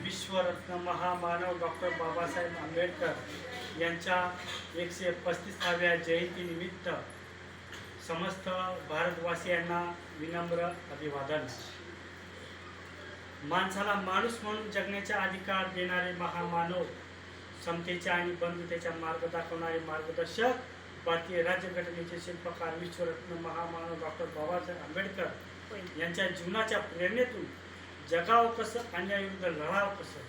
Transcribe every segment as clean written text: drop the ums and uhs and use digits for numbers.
विश्वरत्न महामानव डॉक्टर बाबासाहेब आंबेडकर यांच्या 135व्या जयंतीनिमित्त समस्त भारतवासियांना विनम्र अभिवादन। माणसाला माणूस म्हणून जगण्याचा अधिकार देणारे महामानव, समतेच्या आणि बंधुतेचा मार्ग दाखवणारे मार्गदर्शक, भारतीय राज्यघटनेचे शिल्पकार विश्वरत्न महामानव डॉक्टर बाबासाहेब आंबेडकर यांच्या जीवनाच्या प्रेरणेतून जगावं कसं, अन्यायाविरुद्ध लढावं कसं,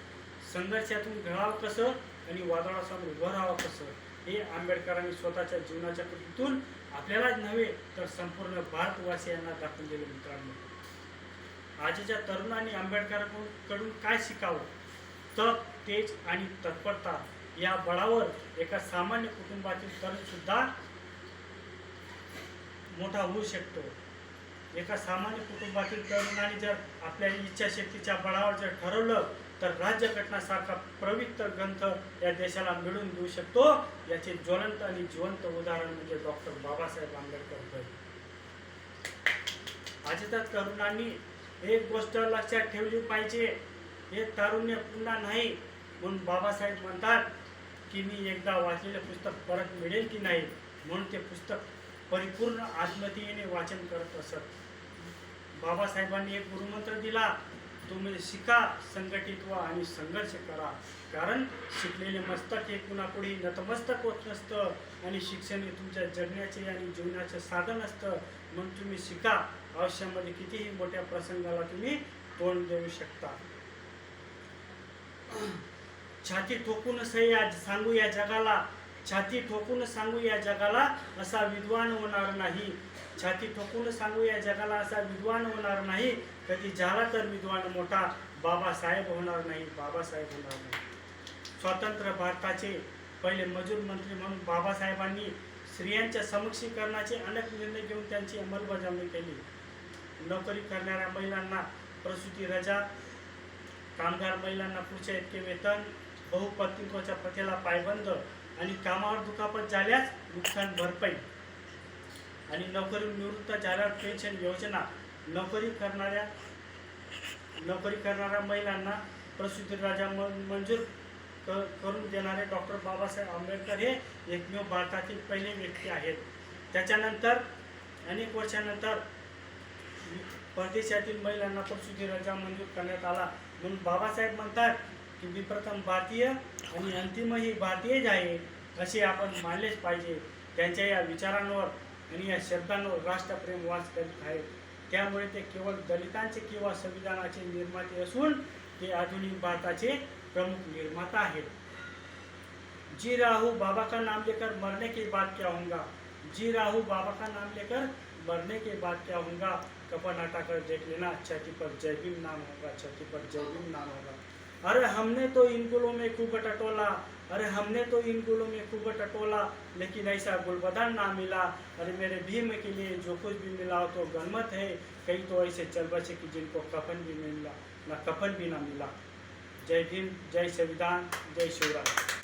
संघर्षातून घडावं कसं आणि वादळासमोर उभं राहावं कसं, हे आंबेडकरांनी स्वतःच्या जीवनाच्या कृतीतून आपल्यालाच नव्हे तर संपूर्ण भारतवासियांना दाखवून दिले। मित्रांनो, आजच्या तरुणांनी आंबेडकरांकडून काय शिकावं? तप, तेज आणि तत्परता या बळावर एका सामान्य कुटुंबातील तरुण सुद्धा मोठा होऊ शकतो। एका सामान्य कुटुंबातील तरुणाने जर आपल्या इच्छाशक्तीच्या बळावर जर ठरवलं तर राज्यघटनासारखा पवित्र ग्रंथ या देशाला मिळवून देऊ शकतो। याचे ज्वलंत आणि जिवंत उदाहरण म्हणजे डॉक्टर बाबासाहेब आंबेडकर। आजच्या तरुणांनी एक गोष्ट लक्षात ठेवली पाहिजे, हे तारुण्य पुन्हा नाही। म्हणून बाबासाहेब म्हणतात की मी एकदा वाचलेले पुस्तक परत मिळेल की नाही, म्हणून ते पुस्तक परिपूर्ण आत्मीयतेने वाचन करत असत। बाबासाहेबांनी एक गुरुमंत्र दिला, तुम्ही शिका, संघटित व्हा आणि संघर्ष करा, कारण शिकलेले मस्तक हे कुणापुढे नतमस्तक होत नसतं आणि शिक्षण हे तुमच्या जगण्याचे आणि जीवनाचे साधन असतं। म्हणून तुम्ही शिका, आयुष्यामध्ये कितीही मोठ्या प्रसंगाला तुम्ही तोंड देऊ शकता। छाती ठोकून सांगू या जगाला, छाती ठोकून सांगू या जगाला, असा विद्वान होणार नाही। छाती ठोकून सांगू या जगाला, असा विद्वान होणार नाही। कधी झाला तर विद्वान मोठा, बाबासाहेब होणार नाही, बाबासाहेब होणार नाही। स्वतंत्र भारताचे पहिले मजूर मंत्री म्हणून बाबासाहेबांनी स्त्रियांच्या सक्षमीकरणाचे अनेक निर्णय घेऊन त्यांची अंमलबजावणी केली। नोकरी करणाऱ्या महिलांना प्रसूती रजा, कामगार महिलांना पुढच्या इतके वेतन, बहुपत्नीत्वाच्या प्रथेला पायबंद आणि कामावर दुखापत झाल्यास नुकसान भरपाई आणि नोकरीवरून निवृत्त झाल्यावर पेन्शन योजना, नोकरी करणाऱ्या महिलांना प्रसूती रजा मंजूर करून देणारे डॉक्टर बाबासाहेब आंबेडकर हे एकमेव भारतातील पहिले व्यक्ती आहेत। त्याच्यानंतर अनेक वर्षानंतर परदेशातील महिलांना प्रसूती रजा मंजूर करण्यात आला। म्हणून बाबासाहेब म्हणतात की मी प्रथम भारतीय आणि अंतिमही भारतीयच आहे, असे आपण मानलेच पाहिजे। त्यांच्या या विचारांवर आणि या शब्दांवर राष्ट्रप्रेम वास करीत आहेत। त्यामुळे ते केवळ दलितांचे किंवा संविधानाचे निर्माते असून ते आधुनिक भारताचे प्रमुख निर्माता आहेत। जी राहू बाबा का नाम लेकर मरने के बाद क्या होगा, जी राहू बाबा का नाम लेकर मरने के बाद क्या होगा, कफन हटाकर देख लेना, छाती पर जय भीम नाम होगा, छाती पर जय भीम नाम होगा। अरे हमने तो इन गुलों में खूब टटोला, अरे हमने तो इन गुलों में खूब टटोला, लेकिन ऐसा गुलबदन ना मिला। अरे मेरे भीम के लिए जो कुछ भी मिला तो गनीमत है, कई तो ऐसे चल बचे कि जिनको कफन भी मिला ना कफन भी ना मिला। जय भीम, जय संविधान, जय शिवराय।